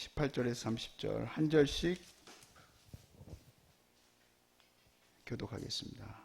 18절에서 30절 한 절씩 교독하겠습니다.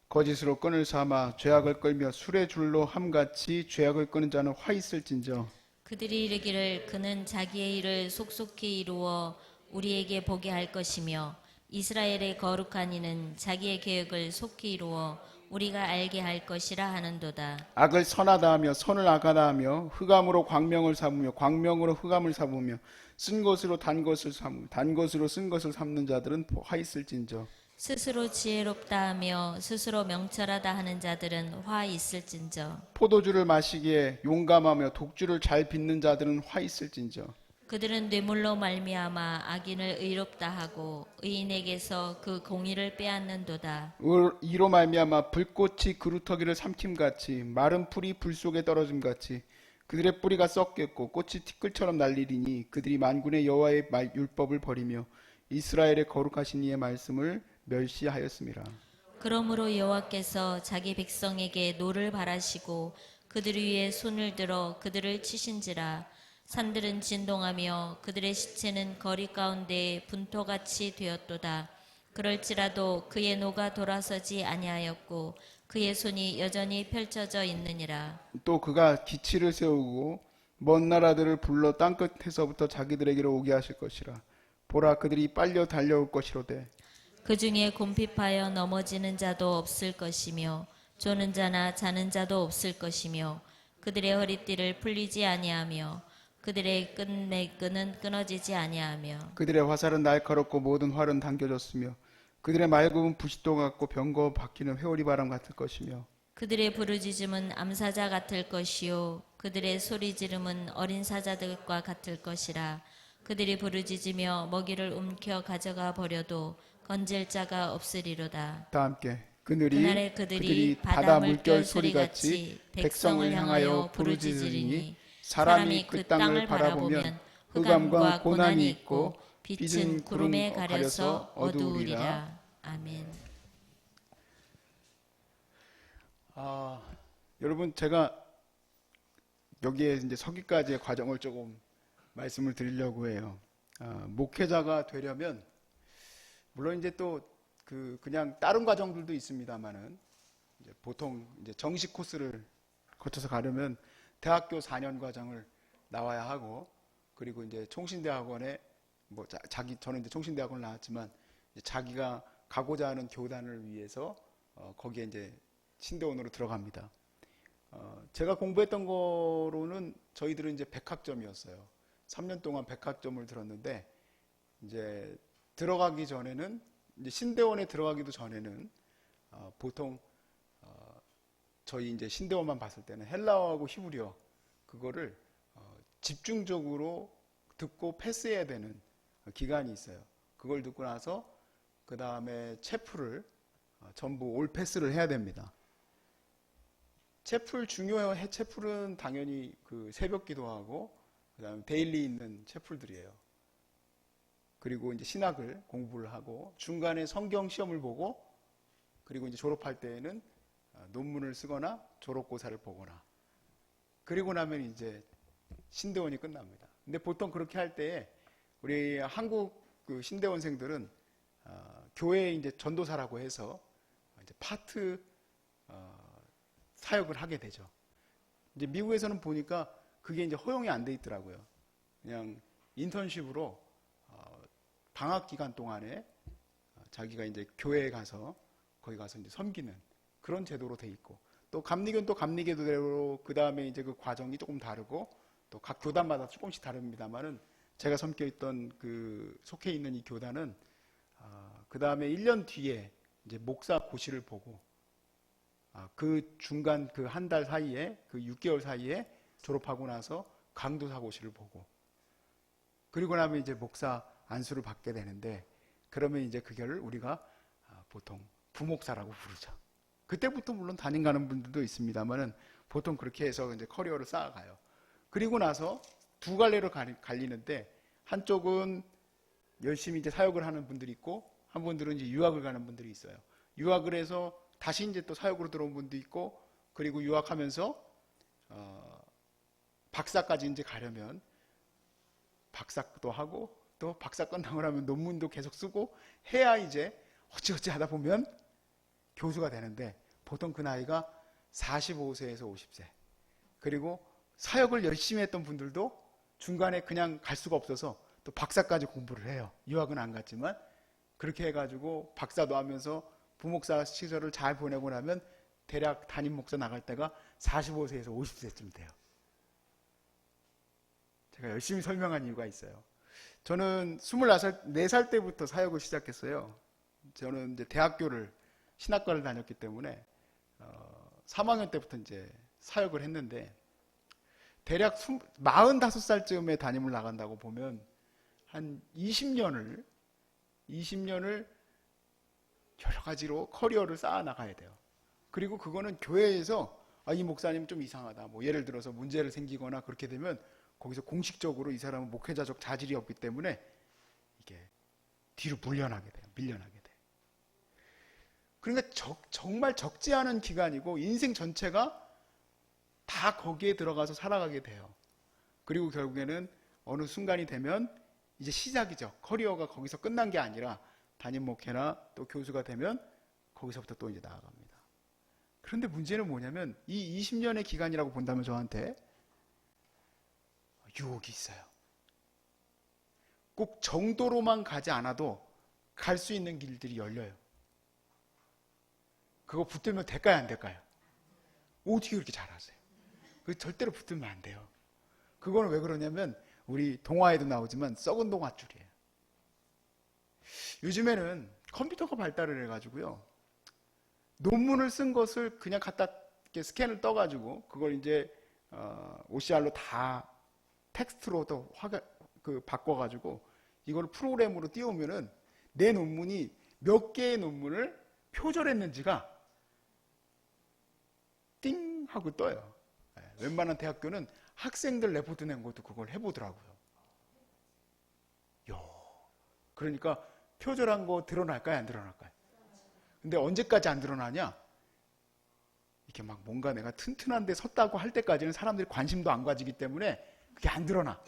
거짓으로 끈을 삼아 죄악을 끌며 술의 줄로 함같이 죄악을 끄는 자는 화 있을진저. 그들이 이르기를 그는 자기의 일을 속속히 이루어 우리에게 보게 할 것이며 이스라엘의 거룩한 이는 자기의 계획을 속히 이루어 우리가 알게 할 것이라 하는도다. 악을 선하다 하며 선을 악하다 하며 흑암으로 광명을 삼으며 광명으로 흑암을 삼으며 쓴 것으로 단 것을 삼으며 단 것으로 쓴 것을 삼는 자들은 화 있을진저. 스스로 지혜롭다 하며 스스로 명철하다 하는 자들은 화 있을진저. 포도주를 마시기에 용감하며 독주를 잘 빚는 자들은 화 있을진저. 그들은 뇌물로 말미암아 악인을 의롭다 하고 의인에게서 그 공의를 빼앗는도다. 이로 말미암아 불꽃이 그루터기를 삼킴같이 마른 풀이 불 속에 떨어짐같이 그들의 뿌리가 썩겠고 꽃이 티끌처럼 날리리니 그들이 만군의 여호와의 율법을 버리며 이스라엘의 거룩하신 이의 말씀을 멸시하였습니다. 그러므로 여호와께서 자기 백성에게 노를 바라시고 그들 위에 손을 들어 그들을 치신지라. 산들은 진동하며 그들의 시체는 거리 가운데 분토같이 되었도다. 그럴지라도 그의 노가 돌아서지 아니하였고 그의 손이 여전히 펼쳐져 있느니라. 또 그가 기치를 세우고 먼 나라들을 불러 땅끝에서부터 자기들에게로 오게 하실 것이라. 보라, 그들이 빨려 달려올 것이로되 그 중에 곰핍하여 넘어지는 자도 없을 것이며 조는 자나 자는 자도 없을 것이며 그들의 허리띠를 풀리지 아니하며 그들의 끈은 끊어지지 아니하며 그들의 화살은 날카롭고 모든 활은 당겨졌으며 그들의 말굽은 부싯돌 같고 병거 박히는 회오리 바람 같을 것이며 그들의 부르짖음은 암사자 같을 것이요 그들의 소리지름은 어린 사자들과 같을 것이라. 그들이 부르짖으며 먹이를 움켜 가져가 버려도 건질 자가 없으리로다. 다 함께 그날에 그들이 바다 물결 소리같이 백성을 향하여 부르짖으리니 사람이 그 땅을 바라보면 흑암과 고난이 있고 빛은 구름에 가려서 어두우리라. 아멘. 여러분, 제가 여기에 이제 서기까지의 과정을 조금 말씀을 드리려고 해요. 목회자가 되려면 물론 이제 또 그냥 다른 과정들도 있습니다만은 이제 보통 이제 정식 코스를 거쳐서 가려면 대학교 4년 과정을 나와야 하고, 그리고 이제 총신대학원에 저는 이제 총신대학원을 나왔지만 이제 자기가 가고자 하는 교단을 위해서 거기에 이제 신대원으로 들어갑니다. 제가 공부했던 거로는 저희들은 이제 100학점이었어요. 3년 동안 100학점을 들었는데 이제 들어가기 전에는 이제 신대원에 들어가기도 전에는 보통 저희 이제 신대원만 봤을 때는 헬라어하고 히브리어 그거를 집중적으로 듣고 패스해야 되는 기간이 있어요. 그걸 듣고 나서 그 다음에 체프를 전부 올 패스를 해야 됩니다. 체플 중요해요. 체플은 당연히 그 새벽 기도하고 그다음에 데일리 있는 체플들이에요. 그리고 이제 신학을 공부를 하고 중간에 성경 시험을 보고 그리고 이제 졸업할 때에는 논문을 쓰거나 졸업고사를 보거나 그리고 나면 이제 신대원이 끝납니다. 근데 보통 그렇게 할 때에 우리 한국 그 신대원생들은 교회에 이제 전도사라고 해서 이제 파트 사역을 하게 되죠. 이제 미국에서는 보니까 그게 이제 허용이 안 돼 있더라고요. 그냥 인턴십으로 방학 기간 동안에 자기가 이제 교회에 가서 거기 가서 이제 섬기는 그런 제도로 돼 있고, 또 감리교는 또 감리교대로 그 다음에 이제 그 과정이 조금 다르고 또 각 교단마다 조금씩 다릅니다만은 제가 섬겨 있던 그 속해 있는 이 교단은 그 다음에 1년 뒤에 이제 목사 고시를 보고 그 중간 그 한 달 사이에 그 6개월 사이에 졸업하고 나서 강도사 고시를 보고 그리고 나면 이제 목사 안수를 받게 되는데, 그러면 이제 그걸 우리가 보통 부목사라고 부르죠. 그때부터 물론 담임 가는 분들도 있습니다만은 보통 그렇게 해서 이제 커리어를 쌓아가요. 그리고 나서 두 갈래로 갈리는데 한쪽은 열심히 이제 사역을 하는 분들이 있고 한 분들은 이제 유학을 가는 분들이 있어요. 유학을 해서 다시 이제 또 사역으로 들어온 분도 있고, 그리고 유학하면서 박사까지 이제 가려면 박사도 하고 또 박사 끝나고 나면 논문도 계속 쓰고 해야 이제 어찌어찌 하다 보면 교수가 되는데, 보통 그 나이가 45세에서 50세. 그리고 사역을 열심히 했던 분들도 중간에 그냥 갈 수가 없어서 또 박사까지 공부를 해요. 유학은 안 갔지만 그렇게 해가지고 박사도 하면서 부목사 시절을 잘 보내고 나면 대략 담임 목사 나갈 때가 45세에서 50세쯤 돼요. 제가 열심히 설명한 이유가 있어요. 저는 24살 때부터 사역을 시작했어요. 저는 이제 대학교를, 신학과를 다녔기 때문에 3학년 때부터 이제 사역을 했는데, 대략 45살쯤에 담임을 나간다고 보면 한 20년을 여러 가지로 커리어를 쌓아 나가야 돼요. 그리고 그거는 교회에서 이 목사님 좀 이상하다, 뭐 예를 들어서 문제를 생기거나 그렇게 되면 거기서 공식적으로 이 사람은 목회자적 자질이 없기 때문에 이게 뒤로 밀려나게 돼요. 그러니까 정말 적지 않은 기간이고 인생 전체가 다 거기에 들어가서 살아가게 돼요. 그리고 결국에는 어느 순간이 되면 이제 시작이죠. 커리어가 거기서 끝난 게 아니라 담임 목회나 또 교수가 되면 거기서부터 또 이제 나아갑니다. 그런데 문제는 뭐냐면 이 20년의 기간이라고 본다면 저한테 유혹이 있어요. 꼭 정도로만 가지 않아도 갈 수 있는 길들이 열려요. 그거 붙들면 될까요, 안 될까요? 어떻게 그렇게 잘하세요? 그 절대로 붙들면 안 돼요. 그거는 왜 그러냐면 우리 동화에도 나오지만 썩은 동화줄이에요. 요즘에는 컴퓨터가 발달을 해가지고요, 논문을 쓴 것을 그냥 갖다 이렇게 스캔을 떠가지고 그걸 이제 OCR로 다 텍스트로 또 바꿔가지고 이걸 프로그램으로 띄우면은 내 논문이 몇 개의 논문을 표절했는지가 띵 하고 떠요. 웬만한 대학교는 학생들 레포트 낸 것도 그걸 해보더라고요. 그러니까 표절한 거 드러날까요, 안 드러날까요? 근데 언제까지 안 드러나냐? 이렇게 막 뭔가 내가 튼튼한 데 섰다고 할 때까지는 사람들이 관심도 안 가지기 때문에 그게 안 드러나.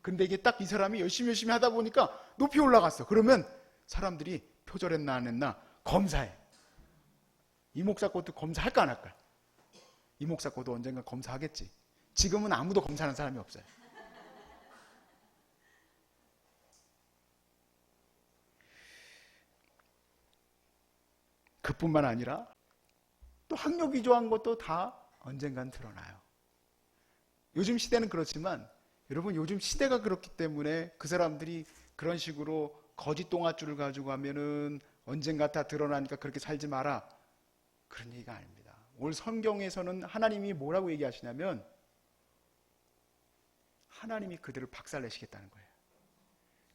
근데 이게 딱 이 사람이 열심히 하다 보니까 높이 올라갔어. 그러면 사람들이 표절했나 안 했나 검사해. 이 목사 것도 검사할까 안 할까? 이 목사 것도 언젠가 검사하겠지. 지금은 아무도 검사하는 사람이 없어요. 그뿐만 아니라 또 학력 위조한 것도 다 언젠간 드러나요. 요즘 시대는 그렇지만 여러분, 요즘 시대가 그렇기 때문에 그 사람들이 그런 식으로 거짓 동아줄을 가지고 하면은 언젠가 다 드러나니까 그렇게 살지 마라, 그런 얘기가 아닙니다. 오늘 성경에서는 하나님이 뭐라고 얘기하시냐면 하나님이 그들을 박살내시겠다는 거예요.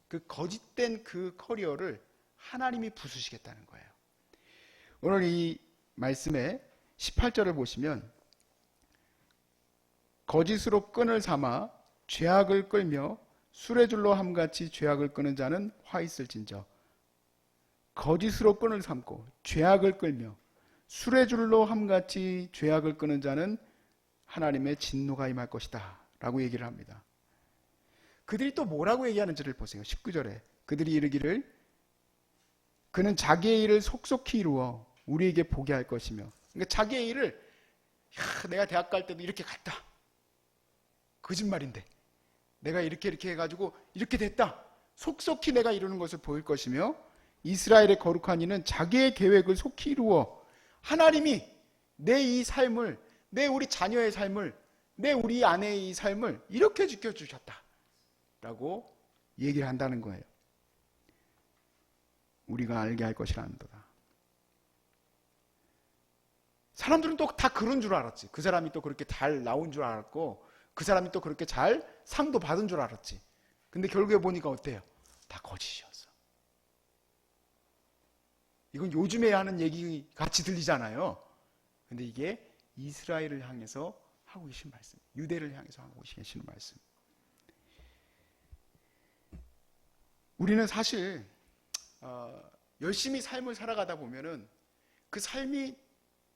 그 거짓된 그 커리어를 하나님이 부수시겠다는 거예요. 오늘 이 말씀의 18절을 보시면 거짓으로 끈을 삼아 죄악을 끌며 수레줄로 함같이 죄악을 끄는 자는 화 있을진저. 거짓으로 끈을 삼고 죄악을 끌며 수레줄로 함같이 죄악을 끄는 자는 하나님의 진노가 임할 것이다 라고 얘기를 합니다. 그들이 또 뭐라고 얘기하는지를 보세요. 19절에 그들이 이르기를 그는 자기의 일을 속속히 이루어 우리에게 보게 할 것이며, 그러니까 자기의 일을 내가 대학 갈 때도 이렇게 갔다, 거짓말인데 내가 이렇게 해가지고 이렇게 됐다, 속속히 내가 이루는 것을 보일 것이며, 이스라엘의 거룩한 이는 자기의 계획을 속히 이루어 하나님이 내 이 삶을, 내 우리 자녀의 삶을, 내 우리 아내의 이 삶을 이렇게 지켜주셨다 라고 얘기를 한다는 거예요. 우리가 알게 할 것이라는도다. 사람들은 또 다 그런 줄 알았지. 그 사람이 또 그렇게 잘 나온 줄 알았고 그 사람이 또 그렇게 잘 상도 받은 줄 알았지. 근데 결국에 보니까 어때요? 다 거짓이었어. 이건 요즘에 하는 얘기 같이 들리잖아요. 근데 이게 이스라엘을 향해서 하고 계신 말씀, 유대를 향해서 하고 계시는 말씀. 우리는 사실 열심히 삶을 살아가다 보면은 그 삶이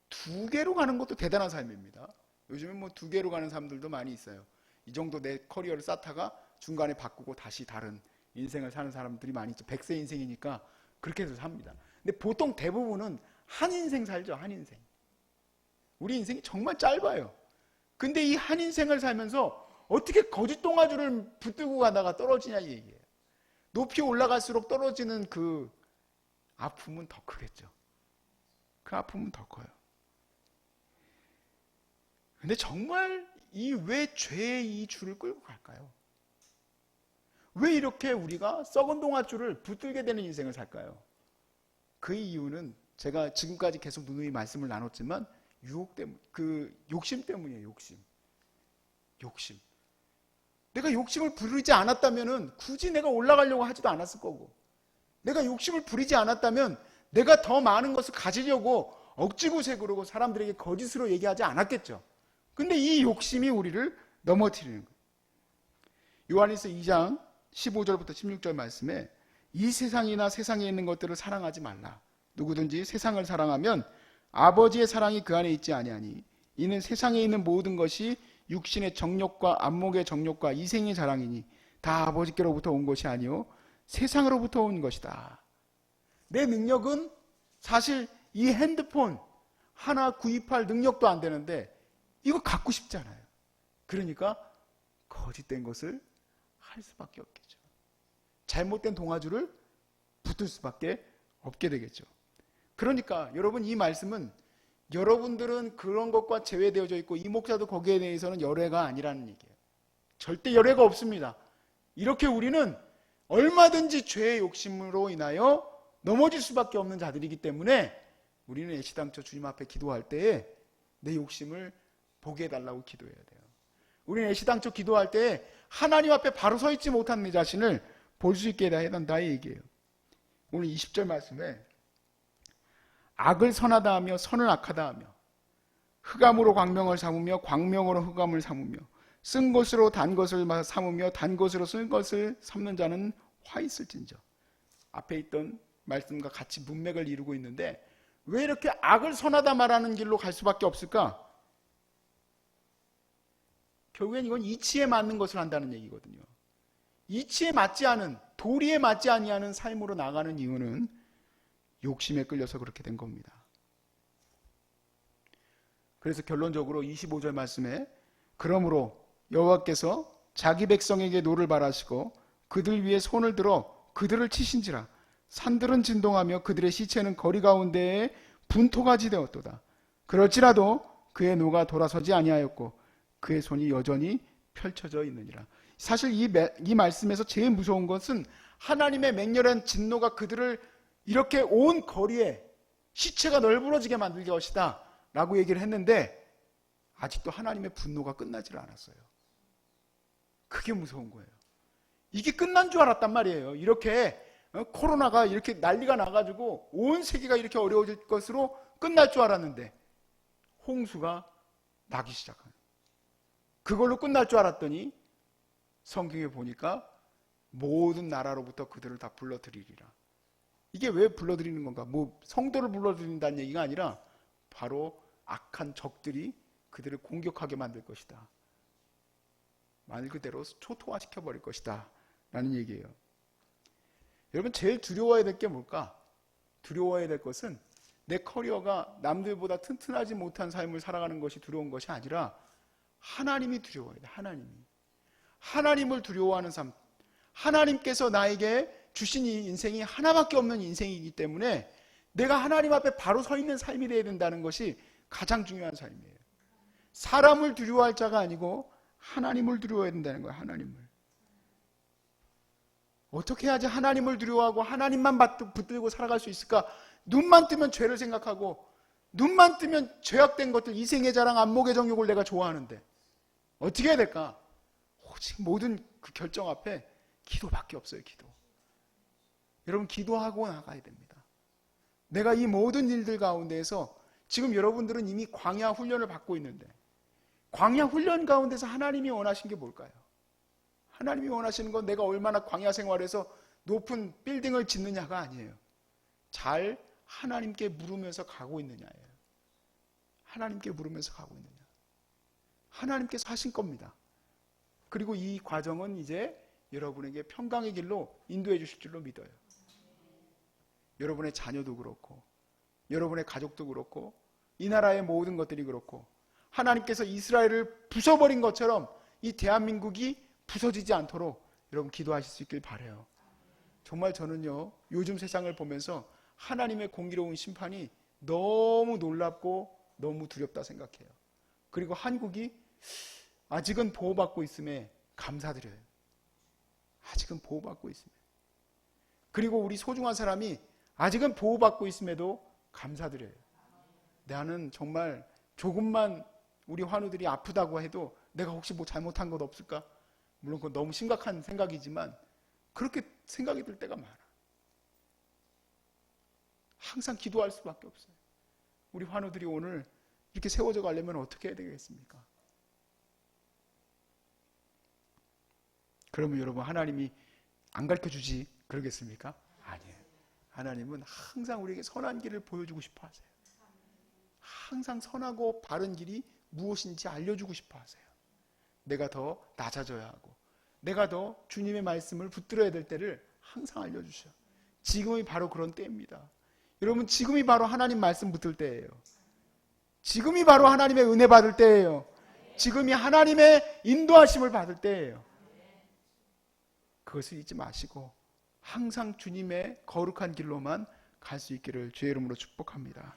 두 개로 가는 것도 대단한 삶입니다. 요즘은 뭐 두 개로 가는 사람들도 많이 있어요. 이 정도 내 커리어를 쌓다가 중간에 바꾸고 다시 다른 인생을 사는 사람들이 많이 있죠. 100세 인생이니까 그렇게 해서 삽니다. 근데 보통 대부분은 한 인생 살죠. 한 인생. 우리 인생이 정말 짧아요. 근데 이 한 인생을 살면서 어떻게 거짓 동아줄을 붙들고 가다가 떨어지냐 이 얘기예요. 높이 올라갈수록 떨어지는 그 아픔은 더 크겠죠. 그 아픔은 더 커요. 근데 정말 왜 죄의 이 줄을 끌고 갈까요? 왜 이렇게 우리가 썩은 동아줄을 붙들게 되는 인생을 살까요? 그 이유는 제가 지금까지 계속 누누이 말씀을 나눴지만 유혹 때문, 욕심 때문이에요. 욕심. 내가 욕심을 부리지 않았다면 굳이 내가 올라가려고 하지도 않았을 거고, 내가 욕심을 부리지 않았다면 내가 더 많은 것을 가지려고 억지구세 그러고 사람들에게 거짓으로 얘기하지 않았겠죠. 근데 이 욕심이 우리를 넘어뜨리는 거예요. 요한일서 2장 15절부터 16절 말씀에 이 세상이나 세상에 있는 것들을 사랑하지 말라. 누구든지 세상을 사랑하면 아버지의 사랑이 그 안에 있지 아니하니 이는 세상에 있는 모든 것이 육신의 정욕과 안목의 정욕과 이생의 자랑이니 다 아버지께로부터 온 것이 아니요 세상으로부터 온 것이다. 내 능력은 사실 이 핸드폰 하나 구입할 능력도 안 되는데 이거 갖고 싶잖아요. 그러니까 거짓된 것을 할 수밖에 없겠죠. 잘못된 동아줄을 붙을 수밖에 없게 되겠죠. 그러니까 여러분, 이 말씀은 여러분들은 그런 것과 제외되어져 있고 이 목사도 거기에 대해서는 열애가 아니라는 얘기예요. 절대 열애가 없습니다. 이렇게 우리는 얼마든지 죄의 욕심으로 인하여 넘어질 수밖에 없는 자들이기 때문에 우리는 애시당초 주님 앞에 기도할 때에 내 욕심을 보게 해달라고 기도해야 돼요. 우리는 애시당초 기도할 때에 하나님 앞에 바로 서 있지 못한 내 자신을 볼 수 있게 해야 된다 이 얘기예요. 오늘 20절 말씀에 악을 선하다 하며 선을 악하다 하며 흑암으로 광명을 삼으며 광명으로 흑암을 삼으며 쓴 것으로 단 것을 삼으며 단 것으로 쓴 것을 삼는 자는 화 있을진저. 앞에 있던 말씀과 같이 문맥을 이루고 있는데 왜 이렇게 악을 선하다 말하는 길로 갈 수밖에 없을까? 결국엔 이건 이치에 맞는 것을 한다는 얘기거든요. 이치에 맞지 않은, 도리에 맞지 아니하는 삶으로 나가는 이유는 욕심에 끌려서 그렇게 된 겁니다. 그래서 결론적으로 25절 말씀에 그러므로 여호와께서 자기 백성에게 노를 바라시고 그들 위에 손을 들어 그들을 치신지라. 산들은 진동하며 그들의 시체는 거리 가운데에 분토같이 되었도다. 그럴지라도 그의 노가 돌아서지 아니하였고 그의 손이 여전히 펼쳐져 있느니라. 사실 이 말씀에서 제일 무서운 것은 하나님의 맹렬한 진노가 그들을 이렇게 온 거리에 시체가 널브러지게 만들 것이다 라고 얘기를 했는데 아직도 하나님의 분노가 끝나질 않았어요. 그게 무서운 거예요. 이게 끝난 줄 알았단 말이에요. 이렇게 코로나가 이렇게 난리가 나가지고 온 세계가 이렇게 어려워질 것으로 끝날 줄 알았는데 홍수가 나기 시작한, 그걸로 끝날 줄 알았더니 성경에 보니까 모든 나라로부터 그들을 다 불러들이리라. 이게 왜 불러들이는 건가? 뭐 성도를 불러들인다는 얘기가 아니라 바로 악한 적들이 그들을 공격하게 만들 것이다. 말 그대로 초토화시켜버릴 것이다 라는 얘기예요. 여러분, 제일 두려워해야 될 게 뭘까? 두려워해야 될 것은 내 커리어가 남들보다 튼튼하지 못한 삶을 살아가는 것이 두려운 것이 아니라 하나님이 두려워해야 돼. 하나님을 두려워하는 삶. 하나님께서 나에게 주신 이 인생이 하나밖에 없는 인생이기 때문에 내가 하나님 앞에 바로 서 있는 삶이 되어야 된다는 것이 가장 중요한 삶이에요. 사람을 두려워할 자가 아니고 하나님을 두려워해야 된다는 거예요. 하나님을. 어떻게 해야지 하나님을 두려워하고 하나님만 붙들고 살아갈 수 있을까? 눈만 뜨면 죄를 생각하고 눈만 뜨면 죄악된 것들, 이생의 자랑, 안목의 정욕을 내가 좋아하는데 어떻게 해야 될까? 오직 모든 그 결정 앞에 기도밖에 없어요. 기도. 여러분, 기도하고 나가야 됩니다. 내가 이 모든 일들 가운데에서 지금 여러분들은 이미 광야 훈련을 받고 있는데 광야 훈련 가운데서 하나님이 원하신 게 뭘까요? 하나님이 원하시는 건 내가 얼마나 광야 생활에서 높은 빌딩을 짓느냐가 아니에요. 잘 하나님께 물으면서 가고 있느냐예요. 하나님께 물으면서 가고 있느냐. 하나님께서 하신 겁니다. 그리고 이 과정은 이제 여러분에게 평강의 길로 인도해 주실 줄로 믿어요. 여러분의 자녀도 그렇고 여러분의 가족도 그렇고 이 나라의 모든 것들이 그렇고 하나님께서 이스라엘을 부숴버린 것처럼 이 대한민국이 부서지지 않도록 여러분 기도하실 수 있길 바라요. 정말 저는요, 요즘 세상을 보면서 하나님의 공의로운 심판이 너무 놀랍고 너무 두렵다 생각해요. 그리고 한국이 아직은 보호받고 있음에 감사드려요. 아직은 보호받고 있음에. 그리고 우리 소중한 사람이 아직은 보호받고 있음에도 감사드려요. 나는 정말 조금만 우리 환우들이 아프다고 해도 내가 혹시 뭐 잘못한 것 없을까? 물론 그건 너무 심각한 생각이지만 그렇게 생각이 들 때가 많아. 항상 기도할 수밖에 없어요. 우리 환우들이 오늘 이렇게 세워져 가려면 어떻게 해야 되겠습니까? 그러면 여러분 하나님이 안 가르쳐주지 그러겠습니까? 아니에요. 하나님은 항상 우리에게 선한 길을 보여주고 싶어 하세요. 항상 선하고 바른 길이 무엇인지 알려주고 싶어 하세요. 내가 더 낮아져야 하고 내가 더 주님의 말씀을 붙들어야 될 때를 항상 알려주셔. 지금이 바로 그런 때입니다. 여러분 지금이 바로 하나님 말씀 붙들 때예요. 지금이 바로 하나님의 은혜 받을 때예요. 지금이 하나님의 인도하심을 받을 때예요. 그것을 잊지 마시고 항상 주님의 거룩한 길로만 갈 수 있기를 주의 이름으로 축복합니다.